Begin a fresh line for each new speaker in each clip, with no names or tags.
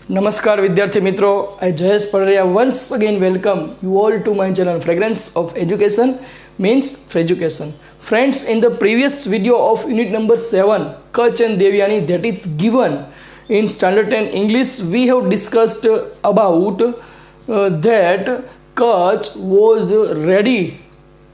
नमस्कार विद्यार्थी मित्रों, I Jayesh Parria once again welcome you all to my channel Fragrance of Education means for education. Friends, in the previous video of unit number 7 Kutch and Devyani that is given in standard 10 English, we have discussed about that Kutch was ready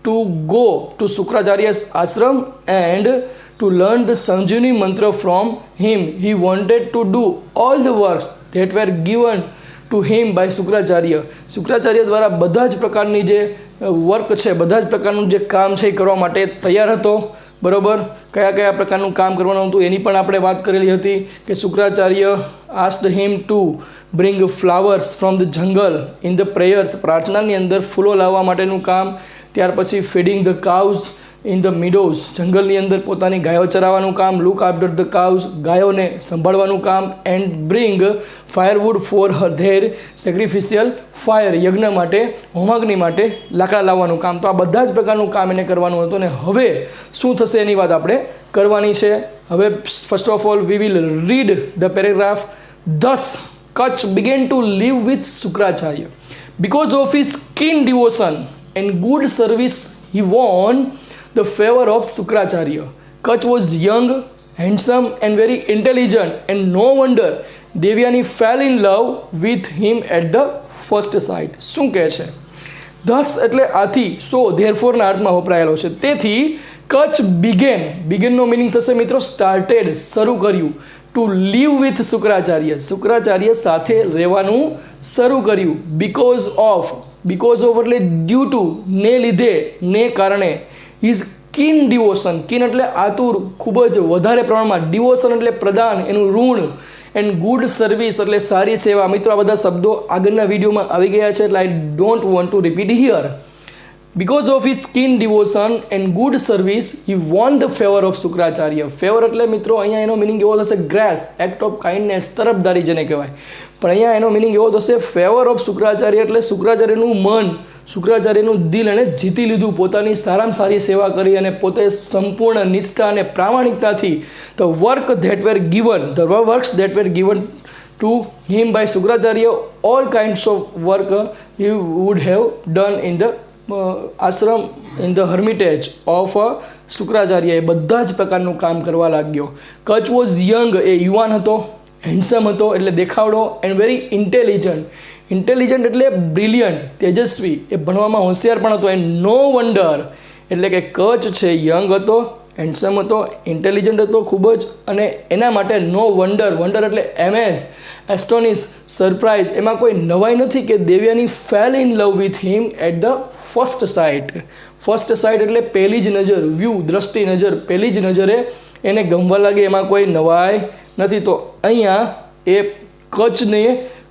to go to Sukracharya's ashram and to learn the Sanjivani mantra from him. He wanted to do all the works that were given to him by Shukracharya. Shukracharya દ્વારા બધા જ પ્રકારની જે work છે, બધા જ પ્રકારનું જે કામ છે એ કરવા માટે તૈયાર હતો. બરોબર, કયા કયા પ્રકારનું કામ કરવાનું હતું એની પણ આપણે વાત કરેલી હતી કે Shukracharya asked him to bring flowers from the jungle in the prayers, પ્રાર્થનાની અંદર ફૂલો લાવવા માટેનું કામ. ત્યાર પછી feeding the cows in the meadows, જંગલની અંદર પોતાની ગાયો ચરાવવાનું કામ. લુક આફ્ટર ધ કાઉઝ, ગાયોને સંભાળવાનું કામ. And bring firewood for their sacrificial fire, યજ્ઞ માટે, હોમાગ્નિ માટે લાકડા લાવવાનું કામ. તો આ બધા જ પ્રકારનું કામ એને કરવાનું હતું. અને હવે શું થશે એની વાત આપણે કરવાની છે. હવે first of all we will read the paragraph. Thus Kutch began to live with Sukracharya. Because of his keen devotion and good service, he won the favor of Sukracharya. Kutch was young, handsome and very intelligent, and no wonder Devyani fell in love with him at the first sight. શું કહે છે? Thus એટલે આથી, so therefore ના અર્થમાં વપરાયેલો છે. તેથી Kutch began નો meaning થશે મિત્રો started, શરૂ કર્યું. To live with Shukracharya, Shukracharya સાથે રહેવાનું શરૂ કર્યું. because of એટલે due to, ને લીધે, ને કારણે. His keen devotion, keen એટલે આતુર, ખૂબ જ વધારે પ્રમાણમાં. devotion એટલે પ્રદાન, એનું ઋણ. એન્ડ ગુડ સર્વિસ એટલે સારી સેવા. મિત્રો આ બધા શબ્દો આગળના વિડીયોમાં આવી ગયા છે એટલે I don't want to repeat here. Because of his keen devotion and good service, he won the favor of Shukracharya. Favour એટલે મિત્રો અહીંયા એનો મિનિંગ એવો થશે ગ્રેસ, એક્ટ ઓફ કાઇન્ડનેસ, તરફદારી જેને કહેવાય. પણ અહીંયા એનો મિનિંગ એવો થશે ફેવર ઓફ શુક્રાચાર્ય એટલે શુક્રાચાર્યનું મન, શુક્રાચાર્યનું દિલ એણે જીતી લીધું. પોતાની સારામાં સારી સેવા કરી અને પોતે સંપૂર્ણ નિષ્ઠા અને પ્રામાણિકતાથી the works that were given to him by Shukracharya, all kinds of work he would have done in the ashram, in the hermitage of Shukracharya. એ બધા જ પ્રકારનું કામ કરવા લાગ્યો. કચ્છ વોઝ યંગ, એ યુવાન હતો. હેન્ડસમ હતો એટલે દેખાવડો. એન્ડ વેરી ઇન્ટેલિજન્ટ એટલે બ્રિલિયન્ટ, તેજસ્વી, એ ભણવામાં હોશિયાર પણ હતો. એન્ડ નો વન્ડર એટલે કે કચ્છ છે યંગ હતો, હેન્ડસમ હતો, ઇન્ટેલિજન્ટ હતો ખૂબ જ. અને એના માટે નો વન્ડર એટલે એમેઝ, એસ્ટોનિશ, સરપ્રાઇઝ, એમાં કોઈ નવાઈ નથી કે Devyani fell in love with him at the first sight. First sight એટલે પહેલી જ નજર, વ્યૂ, દ્રષ્ટિ, નજર, પહેલી જ નજરે એને ગમવા લાગે, એમાં કોઈ નવાઈ નથી. તો અહીંયા એ કચ્છને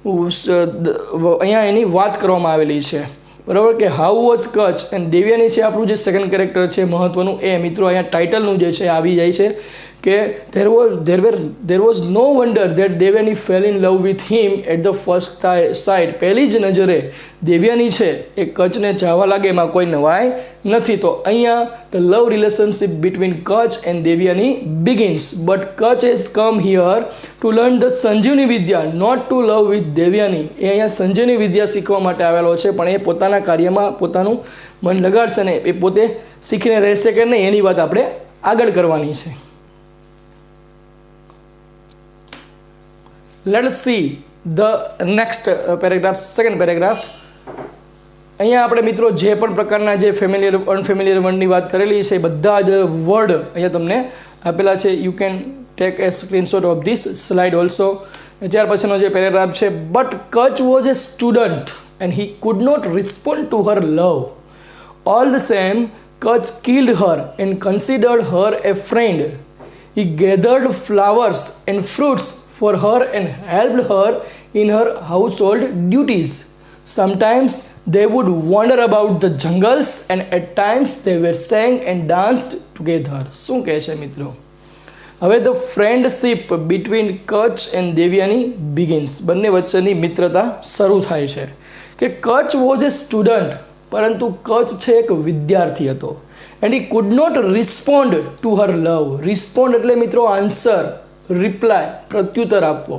અહીંયા એની વાત કરવામાં આવેલી છે. બરાબર, કે how was Kutch. And Devyani છે આપણું જે સેકન્ડ કેરેક્ટર છે મહત્વનું, એ મિત્રો અહીંયા ટાઇટલનું જે છે આવી જાય છે કે there was no wonder that Devyani fell in love with him at the first sight. પહેલી જ નજરે દેવ્યાની છે એ કચ્છને ચાહવા લાગે, એમાં કોઈ નવાઈ નથી. તો અહીંયા the love relationship between Kutch and Devyani begins, but Kutch has come here to learn the Sanjeevani Vidya, not to love with Devyani. એ અહીંયા સંજીવની વિદ્યા શીખવા માટે આવેલો છે, પણ એ પોતાના કાર્યમાં પોતાનું મન લગાડશે ને એ પોતે શીખીને રહેશે કે નહીં એની વાત આપણે આગળ કરવાની છે. Let's see the next paragraph, second paragraph. અહીંયા આપણે મિત્રો જે પણ પ્રકારના જે ફેમિલિયર અનફેમિલિયર વર્ડની વાત કરેલી છે એ બધા જ વર્ડ અહીંયા તમને આપેલા છે. You can take a screenshot of this slide also. ત્યાર પછીનો જે પેરેગ્રાફ છે, but Kacha was a student and he could not respond to her love. All the same Kacha killed her and considered her a friend. He gathered flowers and fruits for her and helped her in her household duties. Sometimes they would wander about the jungles and at times they were sang and danced together. શું કહે છે મિત્રો? હવે the friendship between Kutch and Devyani begins. બંને વચ્ચેની મિત્રતા શરૂ થાય છે કે Kutch was a student, પરંતુ કચ્છ છે એક વિદ્યાર્થી હતો. and he could not respond to her love. Respond એટલે મિત્રો આન્સર, રિપ્લાય, પ્રત્યુત્તર આપવો.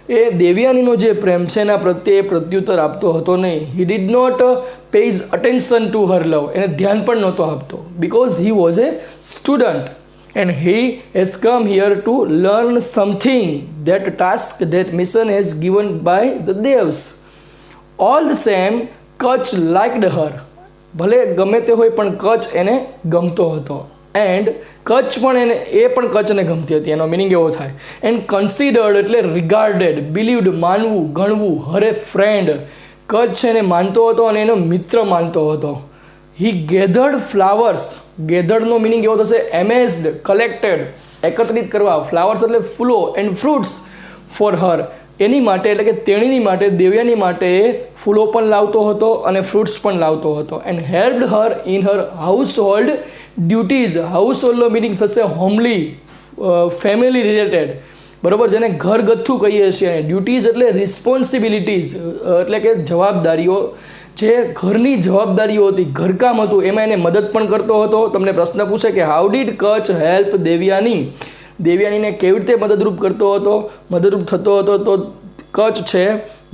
એ દેવયાનીનો જે પ્રેમ છે એના પ્રત્યે પ્રત્યુત્તર આપતો હતો નહીં. He did not pays attention to her love. એને ધ્યાન પણ નહોતો આપતો, because he was a student and he has come here to learn something. That task, that mission has given by the Devs. All the same Kach liked her. ભલે ગમે તે હોય પણ કચ એને ગમતો હતો. એન્ડ કચ્છ પણ એ પણ કચ્છને ગમતી હતી. એનો મિનિંગ એવો થાય. એન્ડ કન્સિડર્ડ એટલે રિગાર્ડેડ, બિલીવડ માનવું, ગણવું, હર એ ફ્રેન્ડ. કચ્છ એને માનતો હતો અને એનો મિત્ર માનતો હતો. He gathered flowers. ગેધર્ડનો મિનિંગ એવો થશે એમેઝડ, કલેક્ટેડ, એકત્રિત કરવા. ફ્લાવર્સ એટલે ફૂલો. And fruits for her. એની માટે એટલે કે તેણીની માટે, દેવયાની માટે ફૂલો પણ લાવતો હતો અને ફ્રૂટ્સ પણ લાવતો હતો. And helped her in her household duties. House હોલ્ડનો મિનિંગ થશે હોમલી, ફેમિલી રિલેટેડ, બરાબર, જેને ઘરગથ્થું કહીએ છીએ. ડ્યુટીઝ એટલે રિસ્પોન્સિબિલિટીઝ, એટલે કે જવાબદારીઓ. જે ઘરની જવાબદારીઓ હતી, ઘરકામ હતું, એમાં એને મદદ પણ કરતો હતો. તમને પ્રશ્ન પૂછે કે how did Kach help Devayani. દેવયાનીને કેવી રીતે મદદરૂપ કરતો હતો, મદદરૂપ થતો હતો? તો કચ્છ છે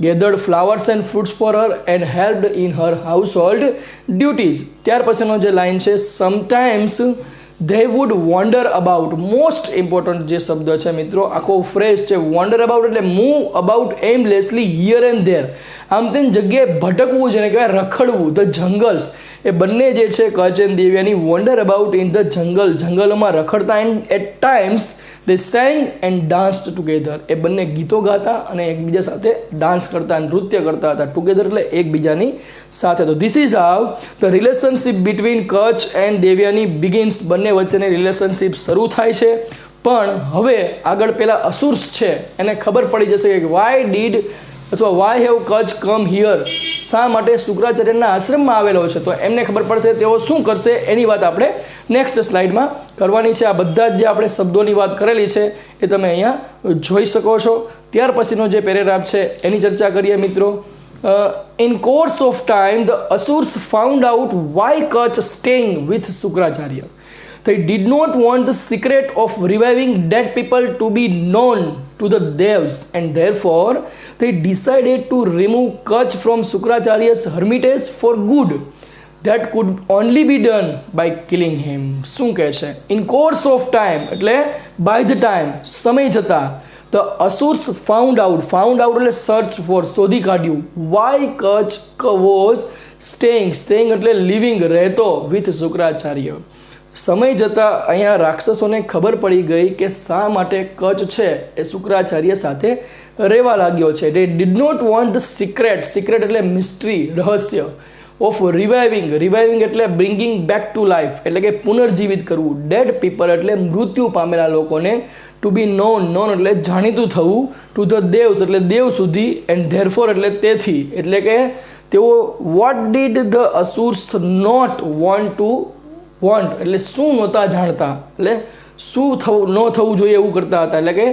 gathered flowers and fruits for her and helped in her household duties. ત્યાર પછીનો જે લાઇન છે, sometimes they would wander about. Most important જે શબ્દ છે મિત્રો, આખો ફ્રેઝ છે. વોન્ડર અબાઉટ એટલે move about aimlessly here and there. આમ તેમ જગ્યાએ ભટકવું, જેને કહેવાય રખડવું. ધ જંગલ્સ, એ બંને જે છે Kach and Devayani wander about in the jungle. જંગલોમાં રખડતા. And at times they sang and danced together. એ બંને ગીતો ગાતા અને એકબીજા સાથે ડાન્સ કરતા, નૃત્ય કરતા હતા. ટુગેધર એટલે એકબીજાની સાથે. તો this is how the relationship between Kutch and Devyani begins. બંને વચ્ચેની રિલેશનશિપ શરૂ થાય છે. પણ હવે આગળ પેલા અસુર્સ છે એને ખબર પડી જશે કે વાય ડીડ અથવા why have Kacha come here. શા માટે શુક્રાચાર્યના આશ્રમમાં આવેલો છે, તો એમને ખબર પડશે. તેઓ શું કરશે એની વાત આપણે નેક્સ્ટ સ્લાઇડમાં કરવાની છે. આ બધા જ જે આપણે શબ્દોની વાત કરેલી છે એ તમે અહીંયા જોઈ શકો છો. ત્યાર પછીનો જે પેરેગ્રાફ છે એની ચર્ચા કરીએ મિત્રો. In course of time the asuras found out why Kach staying with Shukracharya. They did not want the secret of reviving dead people to be known to the devs, and therefore they decided to remove Kutch from Shukracharya's hermitage for good. That could only be done by killing him. શું કહે છે? In course of time એટલે by the time, સમય જતા, the asurs found out એટલે search for, શોધી કાઢ્યું. Why Kutch was staying એટલે living, રહેતો with શુક્રાચાર્ય. સમય જતાં અહીંયા રાક્ષસોને ખબર પડી ગઈ કે શા માટે કચ્છ છે એ શુક્રાચાર્ય સાથે રહેવા લાગ્યો છે. they did not want the secret એટલે મિસ્ટ્રી, રહસ્ય, ઓફ રિવાઇવિંગ એટલે બ્રિંગિંગ બેક ટુ લાઈફ, એટલે કે પુનર્જીવિત કરવું. ડેડ પીપલ એટલે મૃત્યુ પામેલા લોકોને. ટુ બી નોન એટલે જાણીતું થવું. ટુ ધ દેવ્સ એટલે દેવ સુધી. એન્ડ ધેરફોર એટલે તેથી, એટલે કે તેઓ what did the asuras not want એટલે શું નહોતા જાણતા, એટલે શું થવું ન થવું જોઈએ એવું કરતા હતા. એટલે કે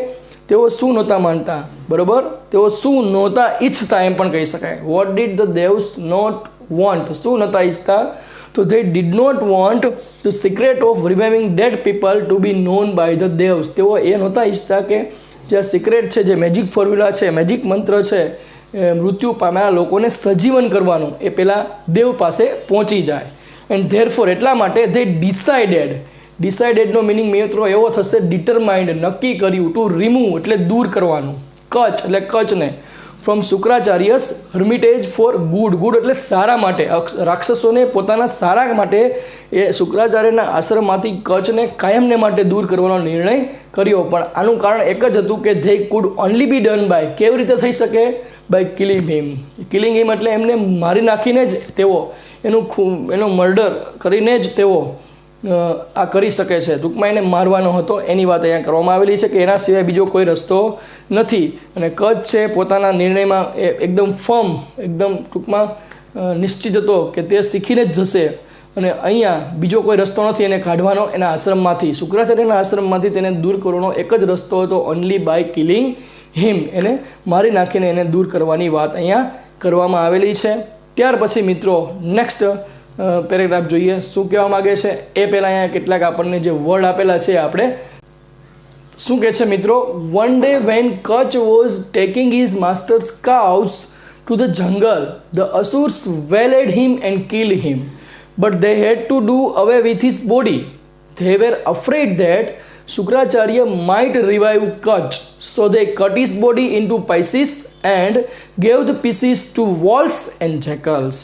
તેઓ શું નહોતા માનતા, બરોબર, તેઓ શું નહોતા ઈચ્છતા એમ પણ કહી શકાય. What did the devas not want, શું નહોતા ઈચ્છતા? તો they did not want the secret of reviving dead people to be known by the devs. તેઓ એ નહોતા ઈચ્છતા કે જે સિક્રેટ છે, જે મેજિક ફોર્મ્યુલા છે, મેજિક મંત્ર છે, મૃત્યુ પામેલા લોકોને સજીવન કરવાનું, એ પહેલાં દેવ પાસે પહોંચી જાય. એન્ડ ધેરફોર એટલા માટે they ડિસાઇડેડનો મિનિંગ મિત્રો એવો થશે ડિટરમાઇન્ડ, નક્કી કર્યું. ટુ રિમૂવ એટલે દૂર કરવાનું. કચ્છ એટલે કચ્છને ફ્રોમ શુક્રાચાર્યસ હર્મિટેજ ફોર ગુડ એટલે સારા માટે. રાક્ષસોને પોતાના સારા માટે એ શુક્રાચાર્યના આશ્રમમાંથી કચ્છને કાયમને માટે દૂર કરવાનો નિર્ણય કર્યો. પણ આનું કારણ એક જ હતું કે they could only be done by, કેવી રીતે થઈ શકે? બાય કિલિંગ હિમ એટલે એમને મારી નાખીને જ તેઓ એનો મર્ડર કરીને જ તેઓ આ કરી શકે છે. ટૂંકમાં એને મારવાનો હતો એની વાત અહીંયા કરવામાં આવેલી છે કે એના સિવાય બીજો કોઈ રસ્તો નથી. અને કચ્છ છે પોતાના નિર્ણયમાં એકદમ ફર્મ, એકદમ ટૂંકમાં નિશ્ચિત હતો કે તે શીખીને જ જશે અને અહીંયા બીજો કોઈ રસ્તો નથી એને કાઢવાનો. એના આશ્રમમાંથી, શુક્રાચાર્યના આશ્રમમાંથી તેને દૂર કરવાનો એક જ રસ્તો હતો, ઓનલી બાય કિલિંગ હિમ, એને મારી નાખીને એને દૂર કરવાની વાત અહીંયા કરવામાં આવેલી છે. ત્યાર પછી મિત્રો નેક્સ્ટ પેરેગ્રાફ જોઈએ શું કહેવા માગે છે. એ પહેલાં અહીંયા કેટલાક આપણને જે વર્ડ આપેલા છે આપણે શું કહે છે મિત્રો? One day when Kutch was taking his master's cows to the jungle the asuras waylaid him and kill him but they had to do away with his body. They were afraid that Shukracharya might revive Kutch, so they cut his body into pieces and gave the pieces to wolves and jackals.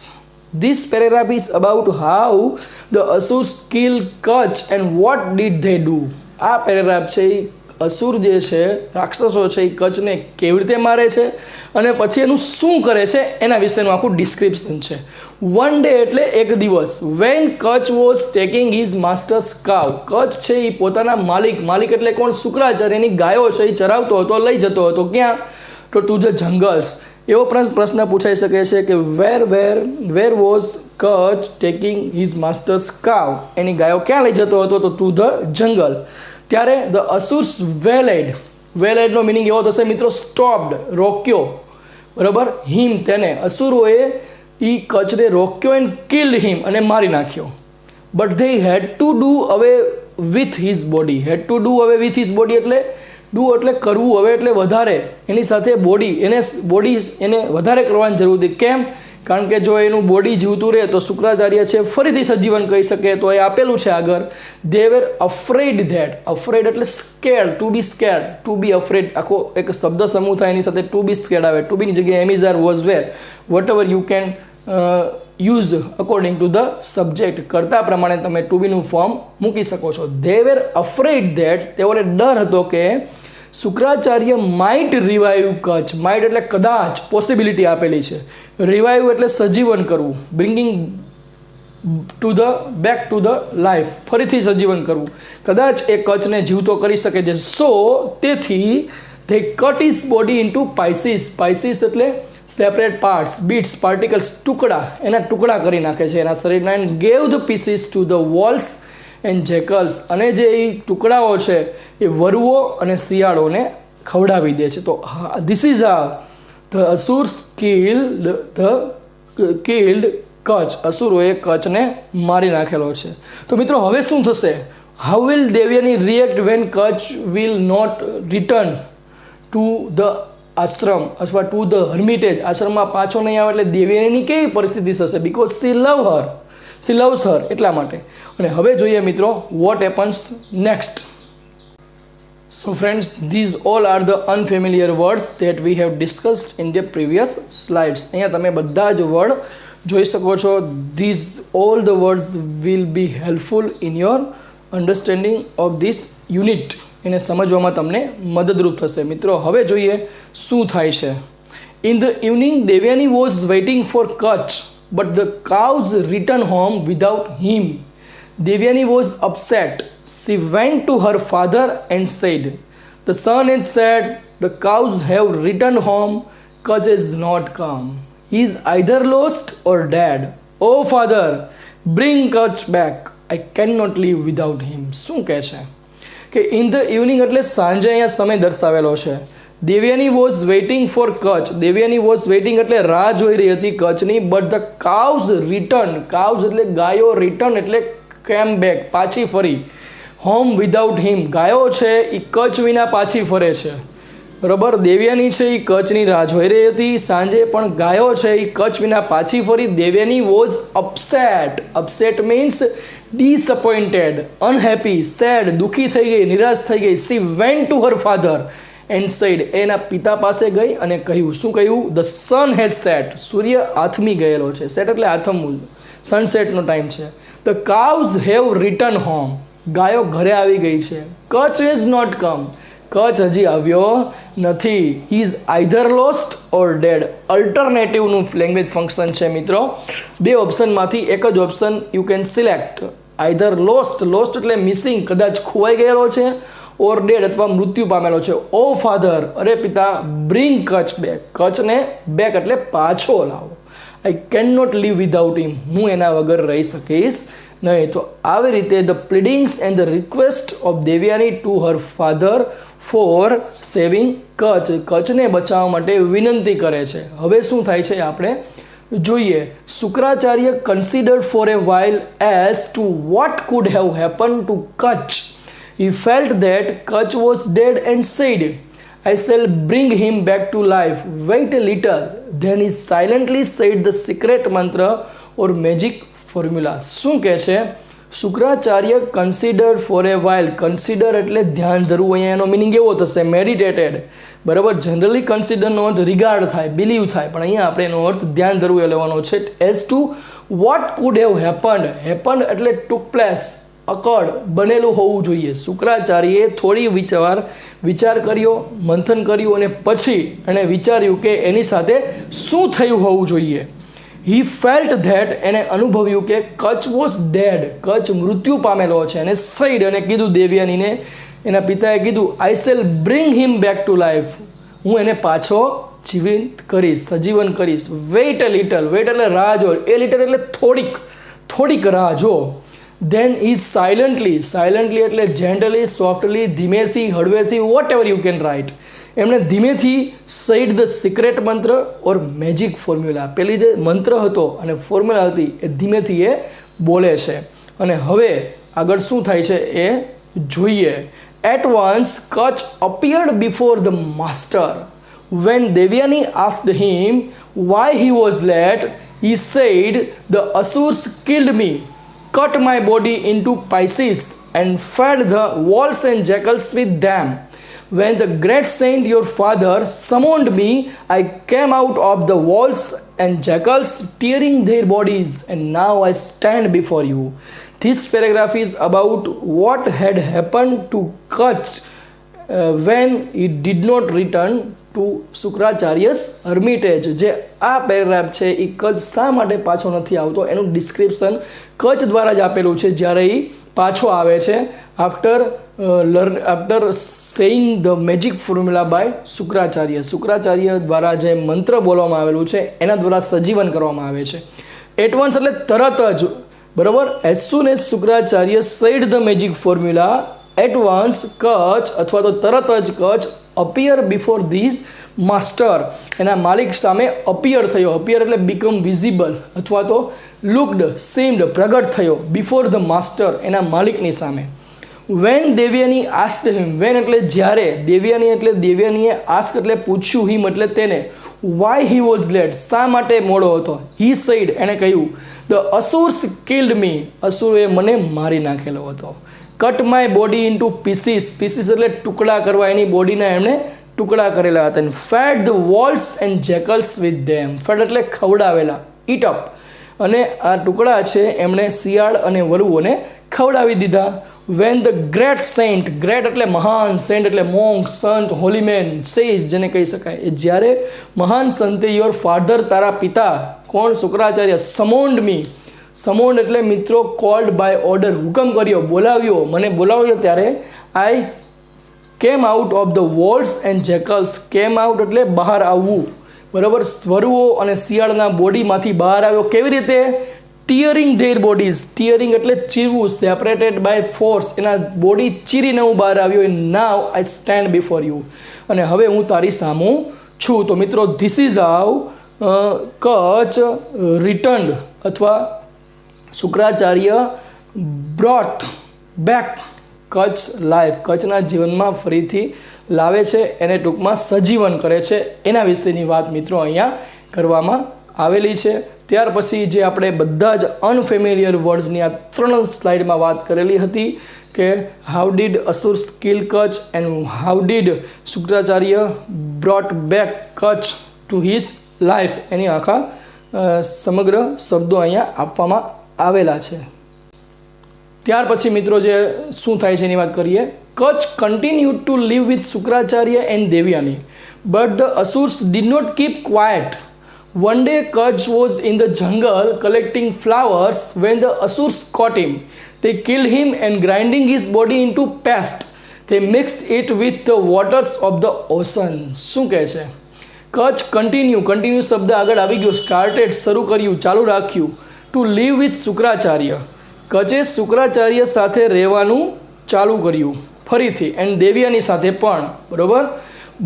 This paragraph is about how the Asurs killed Kutch and what did they do. આ paragraph છે અસુર જે છે રાક્ષસો છે એ કચ્છને કેવી રીતે મારે છે અને પછી એનું શું કરે છે એના વિશેનું આખું ડિસ્ક્રિપ્શન છે. વન ડે એટલે એક દિવસ. When Kutch was taking his master's cow, Kacha છે એ પોતાના માલિક એટલે કોણ? શુક્રાચાર્યની ગાયો છે એ ચરાવતો હતો, લઈ જતો હતો. ક્યાં? તો ટુ ધ જંગલ્સ. એવો પ્રશ્ન પૂછાઈ શકે છે કે where was Kutch taking his master's કાવ, એની ગાયો ક્યાં લઈ જતો હતો? તો ટુ ધ જંગલ. ત્યારે ધ અસુર્સ વેલેડનો મિનિંગ એવો થશે મિત્રો સ્ટોપ્ડ, રોક્યો, બરાબર. હિમ તેને, અસુરોએ એ કચ્છને રોક્યો એન્ડ કિલ્ડ હિમ અને મારી નાખ્યો. But they had to do away with his body. Had to do away with his body એટલે ડુ એટલે કરવું, હવે એટલે વધારે, એની સાથે બોડી એને વધારે કરવાની જરૂર હતી. કેમ? કારણ કે જો એનું બોડી જીવતું રહે તો શુક્રાચાર્ય છે ફરીથી સજીવન કહી શકે. તો એ આપેલું છે આગળ. They were afraid that. Afraid એટલે scared, to be scared, to be afraid. આખો એક શબ્દ સમૂહ થાય એની સાથે ટુ બી સ્કેર્ડ આવે. ટુ બીની જગ્યાએ am is are was were, whatever you can use according to the subject. કરતા પ્રમાણે તમે ટુ બીનું ફોર્મ મૂકી શકો છો. દે વેર અફ્રેડ ધેટ, તેઓને ડર હતો કે Shukracharya might revive Kutch. Might એટલે કદાચ, પોસિબિલિટી આપેલી છે. રિવાઇવ એટલે સજીવન કરવું, bringing back to the life, ફરીથી સજીવન કરવું. કદાચ એ કચ્છને જીવતો કરી શકે છે. સો તેથી they cut his body into pieces. pieces એટલે સેપરેટ પાર્ટ્સ, બીટ્સ, પાર્ટિકલ્સ, ટુકડા. એના ટુકડા કરી નાખે છે એના શરીરના. And gave the pieces to the wolves and jackals. અને જે એ ટુકડાઓ છે એ વરુઓ અને શિયાળોને ખવડાવી દે છે. તો this is the asuras killed Kach. અસુરોએ કચ્છને મારી નાખેલો છે. તો મિત્રો હવે શું થશે? How will Devayani react when Kach will not return to the ashram અથવા ટુ ધ હર્મિટેજ? આશ્રમમાં પાછો નહીં આવે એટલે દેવયાનીની કેવી પરિસ્થિતિ થશે? બિકોઝ સી લવ્સ હર, એટલા માટે. અને હવે જોઈએ મિત્રો what happens next. So friends, these all are the unfamiliar words that we have discussed in the previous slides. અહીંયા તમે બધા જ વર્ડ જોઈ શકો છો. These all the words will be helpful in your understanding of this unit. એને સમજવામાં તમને મદદરૂપ થશે. મિત્રો હવે જોઈએ શું થાય છે. In the evening, Devyani was waiting for Kutch, but the cows returned home without him. Devyani was upset. She went to her father and said, "The sun has set, the cows have returned home, Kutch has not come. He is either lost or dead. Oh father, bring Kutch back. I cannot live without him." શું કહે છે કે in the evening એટલે સાંજે અહીંયા સમય દર્શાવેલો છે. Devyani was waiting for Kacha. Devyani was waiting એટલે રાહ જોઈ રહી હતી કચ્છની. But the cows return. Cows એટલે ગાયો, રિટર્ન એટલે કેમ બેક, પાછી ફરી. Home without him. ગાયો છે એ કચ્છ વિના પાછી ફરે છે, બરાબર. દેવ્યાની છે એ કચ્છની રાહ જોઈ રહી હતી સાંજે, પણ ગાયો છે એ કચ્છ વિના પાછી ફરી. Devyani was upset. Upset means disappointed, unhappy, sad, દુઃખી થઈ ગઈ, નિરાશ થઈ ગઈ. She went to her father and said. એના પિતા પાસે ગઈ અને કહ્યું. શું કહ્યું? The sun has set. સૂર્ય આથમી ગયેલો છે. સેટ એટલે આથમવું, સનસેટનો ટાઈમ છે. The cows have return home. ગાયો ઘરે આવી ગઈ છે. Kach has not come. Kach હજી આવ્યો નથી. He is either lost or dead. અલ્ટરનેટિવનું language function છે મિત્રો. બે ઓપ્શનમાંથી એક જ option you can select. Either lost. Lost એટલે મિસિંગ, કદાચ ખોવાઈ ગયેલો છે. ઓર ડેડ અથવા મૃત્યુ પામેલો છે. ઓ ફાધર, અરે પિતા, બ્રિંગ કચ્છ બેક. કચ્છને બેક એટલે પાછો લાવો. I can not live without him. હું એના વગર રહી શકીશ નહીં. તો આવી રીતે the pleadings and the request of Devyani to her father for saving Kach. કચ્છને બચાવવા માટે વિનંતી કરે છે. હવે શું થાય છે આપણે જોઈએ. Shukracharya considered for a while as to what could have happen to Kacha. He felt that Kach was dead and said, I shall bring him back to life. Wait a little. Then he silently said the secret mantra or magic formula. શું કહે છે? Shukracharya consider four a while. Consider એટલે ધ્યાન ધરવું. અહીંયા એનો meaning એવો થશે meditated. બરાબર. જનરલી કન્સિડરનો અર્થ રિગાર્ડ થાય, બિલીવ થાય, પણ અહીંયા આપણે એનો અર્થ ધ્યાન ધરવું એ લેવાનો છે. As to what could have happened. Happened એટલે ટુક પ્લેસ, અકડ, બનેલું હોવું જોઈએ. શુક્રાચાર્યએ થોડી વિચાર કર્યો, મંથન કર્યું અને પછી એણે વિચાર્યું કે એની સાથે શું થયું હોવું જોઈએ. હી ફેલ્ટ ધેટ, એને અનુભવ્યું કે કચ વોઝ ડેડ, કચ મૃત્યુ પામેલો છે. અને સૈડ, અને કીધું દેવયાનીને, એના પિતાએ કીધું, આઈ shell bring him back to life, હું એને પાછો જીવિત કરીશ, સજીવન કરીશ. Weight a little. વેઇટ એટલે રાહ જો. એ લિટલ એટલે થોડીક રાહ જો. Then is silently. સાયલન્ટલી એટલે જેન્ટલી, સોફ્ટલી, ધીમેથી, હળવેથી, whatever you can write. એમણે ધીમેથી સેડ ધ સિક્રેટ મંત્ર ઓર મેજિક ફોર્મ્યુલા. પેલી જે મંત્ર હતો અને ફોર્મ્યુલા હતી એ ધીમેથી એ બોલે છે. અને હવે આગળ શું થાય છે એ જોઈએ. At once Kach appeared before the master. When Devayani asked him why he was late, he said the asuras killed me, cut my body into pieces and fed the wolves and jackals with them. When the great saint your father summoned me, I came out of the wolves and jackals tearing their bodies, and now I stand before you. This paragraph is about what had happened to Kach when he did not return to Shukracharya's hermitage. જે આ paragraph છે એ કચ્છ શા માટે પાછો નથી આવતો એનું description Kutch દ્વારા જ આપેલું છે. જ્યારે એ પાછો આવે છે after saying the magic formula by Shukracharya દ્વારા જે મંત્ર બોલવામાં આવેલું છે એના દ્વારા સજીવન કરવામાં આવે છે. એટવન્સ એટલે તરત જ. બરાબર. As soon as Shukracharya said the magic formula, at once Kach અથવા તો તરત જ Kach appear before these master, એના માલિક સામે અપિયર થયો. અપિયર એટલે બીકમ વિઝિબલ અથવા તો લુકડ, સીમ્ડ, પ્રગટ થયો. બિફોર ધ માસ્ટર, એના માલિકની સામે. વેન દેવયાની આસ્ક્ડ હિમ. વેન એટલે જ્યારે. દેવયાનીએ આસ્ક એટલે પૂછ્યું, હિમ એટલે તેને. વાય હી વોઝ લેટ, શા માટે મોડો હતો. હી સેડ, એણે કહ્યું, ધ અસુર્સ કિલ્ડ મી, અસુરોએ મને મારી નાખેલો હતો. Cut my body into pieces. Pieces એટલે ટુકડા કરવા. એની બોડીના એમણે ટુકડા કરેલા હતા. Fed the wolves and jackals with them. Fed એટલે ખવડાવેલા, ઇટ અપ. અને આ ટુકડા છે એમણે શિયાળ અને વરુઓને ખવડાવી દીધા. When the great saint. Great એટલે મહાન, સેન્ટ એટલે મોંક, સંત, હોલીમેન, સેજ જેને કહી શકાય. એ જ્યારે મહાન સંતે યોર ફાધર, તારા પિતા, કોણ? શુક્રાચાર્ય, સમોન્ડ મી. સમોન્ડ એટલે મિત્રો કોલ્ડ બાય ઓર્ડર, હુકમ કર્યો, બોલાવ્યો, મને બોલાવ્યો ત્યારે I came out of the wolves and jackals. Came out એટલે બહાર આવવું. બરાબર. વરુઓ અને શિયાળના બોડીમાંથી બહાર આવ્યો. કેવી રીતે? Tearing there bodies. ટીયરિંગ એટલે ચીરવું, સેપરેટેડ બાય ફોર્સ. એના બોડી ચીરીને હું બહાર આવ્યો. Now I stand before you. અને હવે હું તારી સામું છું. તો મિત્રો this is how Kach returned અથવા Shukracharya brought back Kach life. કચ્છના જીવનમાં ફરીથી લાવે છે, એને ટૂંકમાં સજીવન કરે છે. એના વિશેની વાત મિત્રો અહીંયા કરવામાં આવેલી છે. ત્યાર પછી જે આપણે બધા જ અનફેમિલિયર વર્ડ્સની આ 3 સ્લાઇડમાં વાત કરેલી હતી કે how did asuras kill Kach and how did Shukracharya brought back Kach to his life, એની આખા સમગ્ર શબ્દો અહીંયા આપવામાં આવેલા છે. ત્યાર પછી મિત્રો જે શું થાય છે એની વાત કરીએ. Kach continue to live with Shukracharya and Devayani, but the asuras did not keep quiet. One day Kach was in the jungle collecting flowers when the Asurs caught him. They killed him and grinding his body into paste. They mixed it with the waters of the ocean. શું કહે છે? Kutch continue શબ્દ આગળ આવી ગયો. Started શરૂ કર્યું, ચાલુ રાખ્યું. To live with Shukracharya. કચ્છે શુક્રાચાર્ય સાથે રહેવાનું ચાલુ કર્યું ફરીથી. એન્ડ દેવયાની સાથે પણ. બરોબર.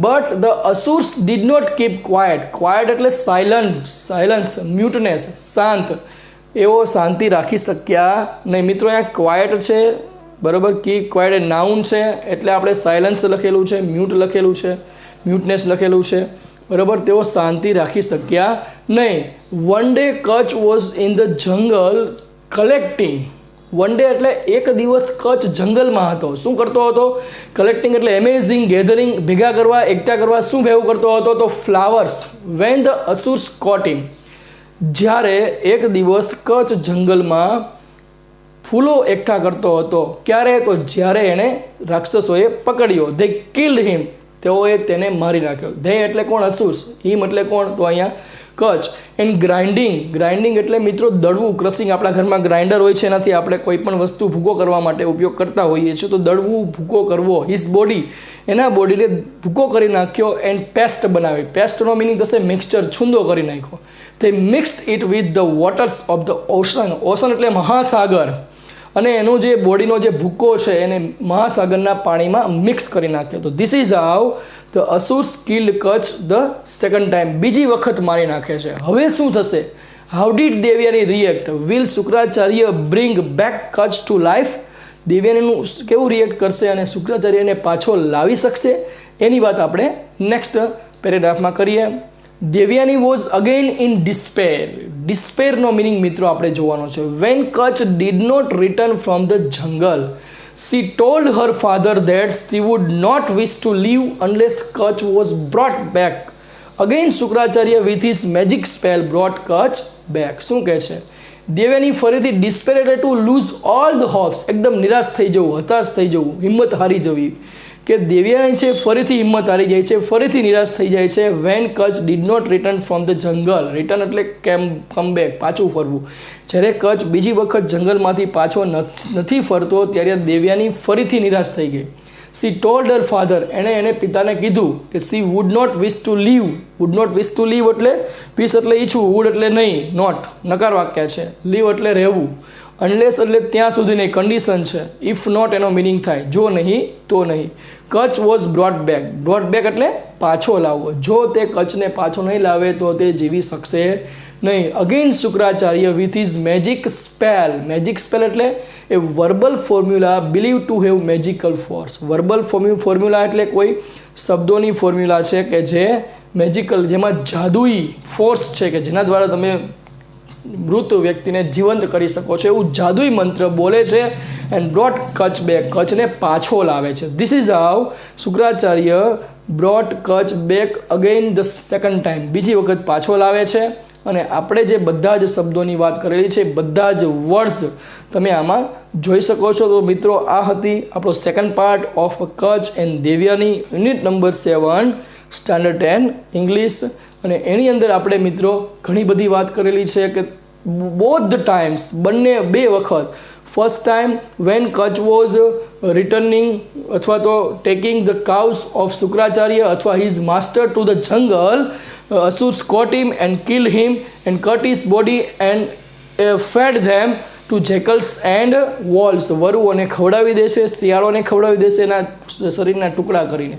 But the asuras did not keep quiet. Quiet એટલે સાયલન્સ, મ્યુટનેસ, શાંત. એવો શાંતિ રાખી શક્યા નહીં. મિત્રો અહીંયા ક્વાયટ છે બરાબર. કીપ ક્વાઇટ એ નાઉન છે એટલે આપણે સાયલન્સ લખેલું છે, મ્યુટ લખેલું છે, મ્યુટનેસ લખેલું છે, બરાબર. તેઓ શાંતિ રાખી શક્યા નહીં. One day Kutch was in the જંગલ કલેક્ટિંગ. વન ડે એટલે એક દિવસ કચ્છ જંગલમાં હતો. શું કરતો હતો? કલેક્ટિંગ એટલે એમેઝિંગ, ગેધરિંગ, ભેગા કરવા, એકઠા કરવા. શું ભેગું કરતો હતો? તો flowers. When the asuras caught હિમ. જ્યારે એક દિવસ કચ્છ જંગલમાં ફૂલો એકઠા કરતો હતો. ક્યારે? તો જ્યારે એણે રાક્ષસોએ પકડ્યો. ધે કિલ્ડ હિમ. તેઓએ તેને મારી નાખ્યો. ધે એટલે કોણ? અસુર્સ. હિમ એટલે કોણ? તો અહીંયા કચ્છ. And grinding. ગ્રાઇન્ડિંગ એટલે મિત્રો દળવું, ક્રશિંગ. આપણા ઘરમાં ગ્રાઇન્ડર હોય છે, એનાથી આપણે કોઈ પણ વસ્તુ ભૂકો કરવા માટે ઉપયોગ કરતા હોઈએ છીએ. તો દળવું, ભૂકો કરવો. His body. એના બોડીને ભૂકો કરી નાખ્યો. એન્ડ પેસ્ટ બનાવી. પેસ્ટનો મિનિંગ થશે મિક્સચર, છૂંદો કરી નાખ્યો. તે mixed it with the waters of the ocean. Ocean એટલે મહાસાગર. અને એનો જે બોડીનો જે ભૂકો છે એને મહાસાગરના પાણીમાં મિક્સ કરી નાખ્યો. તો this is how the asuras killed Kach the second time. બીજી વખત મારી નાખે છે. હવે શું થશે? How did Devayani react? Will Shukracharya bring back Kach to life? દેવયાનીનું કેવું રિએક્ટ કરશે અને શુક્રાચાર્યને પાછો લાવી શકશે? એની વાત આપણે નેક્સ્ટ પેરેગ્રાફમાં કરીએ. Devayani was again in despair. ડિસ્પેરનો મિનિંગ મિત્રો આપણે જોવાનો છે. When Kutch did not return from the jungle, she told her father that she would not wish to live unless Kach was brought back. Again Shukracharya with his magic spell brought Kach back. શું કહે છે? દેવયાની ફરીથી despair એટલે to lose all the hopes. એકદમ નિરાશ થઈ જવું, હતાશ થઈ જવું, હિંમત હારી જવી. કે દેવયાની છે ફરીથી હિંમત હારી જાય છે, ફરીથી નિરાશ થઈ જાય છે. When Kutch did not return from the jungle. Return એટલે કમબેક, પાછું ફરવું. જ્યારે કચ્છ બીજી વખત જંગલમાંથી પાછો નથી ફરતો ત્યારે દેવયાની ફરીથી નિરાશ થઈ ગઈ. She told her father. એને પિતાને કીધું કે she would not wish to live. Would not wish to live એટલે વિશ એટલે ઈચ્છવું, વુડ એટલે નહીં, નોટ નકાર વાક્ય છે, લીવ એટલે રહેવું. અનલેસ એટલે ત્યાં સુધીની કન્ડિશન છે. ઇફ નોટ એનો મિનિંગ થાય જો નહીં તો નહીં. Kutch was brought back. Brought back એટલે પાછો લાવવો. જો તે કચ્છને પાછો નહીં લાવે તો તે જીવી શકશે નહીં. Again Shukracharya with his magic spell. Magic spell એટલે a verbal formula believe to have magical force. Verbal formula એટલે કોઈ શબ્દોની ફોર્મ્યુલા છે કે જે મેજિકલ, જેમાં જાદુઈ ફોર્સ છે કે જેના દ્વારા તમે મૃત વ્યક્તિને જીવંત કરી શકો છો. એવું જાદુઈ મંત્ર બોલે છે. And brought Kach back. કચ્છને પાછો લાવે છે. This is how Shukracharya brought Kach back again the second time. બીજી વખત પાછો લાવે છે. અને આપણે જે બધા જ શબ્દોની વાત કરેલી છે, બધા જ વર્ડ્સ તમે આમાં જોઈ શકો છો. તો મિત્રો આ હતી આપણો second part of Kutch and Devyani unit number 7 standard 10 English. અને એની અંદર આપણે મિત્રો ઘણી બધી વાત કરેલી છે કે બોથ ટાઈમ્સ, બંને બે વખત. First time when Kutch was returning અથવા તો taking the cows of Shukracharya અથવા his master to the jungle, asuras caught him and kill him and cut his body and fed them to jackals and wolves. વરુઓને ખવડાવી દેશે, શિયાળોને ખવડાવી દેશે એના શરીરના ટુકડા કરીને.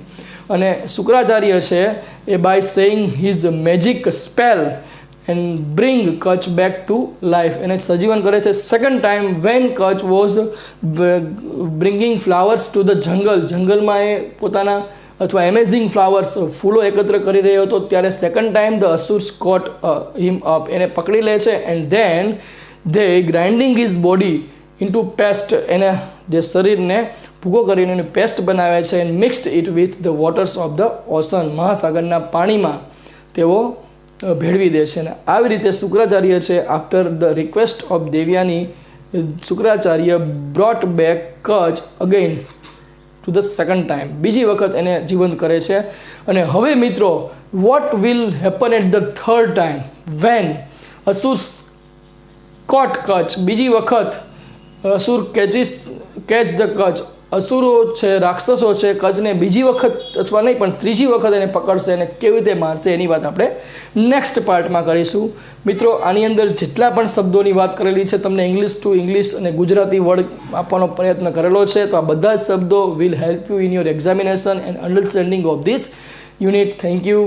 અને શુક્રાચાર્ય છે એ by saying his magic spell and bring Kutch back to life, એને સજીવન કરે છે. Second time when Kutch was bringing flowers to the jungle. જંગલમાં એ પોતાના અથવા એમેઝિંગ ફ્લાવર્સ, ફૂલો એકત્ર કરી રહ્યો હતો ત્યારે second time the asuras caught him up, એને પકડી લે છે. And then they grinding his body into paste, એને જે શરીરને ભૂકો કરીને એની પેસ્ટ બનાવે છે. And mixed it with the waters of the ocean, મહાસાગરના પાણીમાં તેઓ ભેળવી દે છે. અને આવી રીતે શુક્રાચાર્ય છે after the request of Devayani, Shukracharya brought back Kacha again to the second time. બીજી વખત એને જીવંત કરે છે. અને હવે મિત્રો what will happen at the third time when asura caught Kacha. બીજી વખત અસુર કેચ ધ કચ્છ. અસુરો છે, રાક્ષસો છે, કચ્છને બીજી વખત અથવા નહીં પણ ત્રીજી વખત એને પકડશે અને કેવી રીતે મારશે એની વાત આપણે નેક્સ્ટ પાર્ટમાં કરીશું. મિત્રો આની અંદર જેટલા પણ શબ્દોની વાત કરેલી છે તમને ઇંગ્લિશ ટુ ઇંગ્લિશ અને ગુજરાતી વર્ડ આપવાનો પ્રયત્ન કરેલો છે. તો આ બધા જ શબ્દો will help you in your examination and understanding of this unit. Thank you.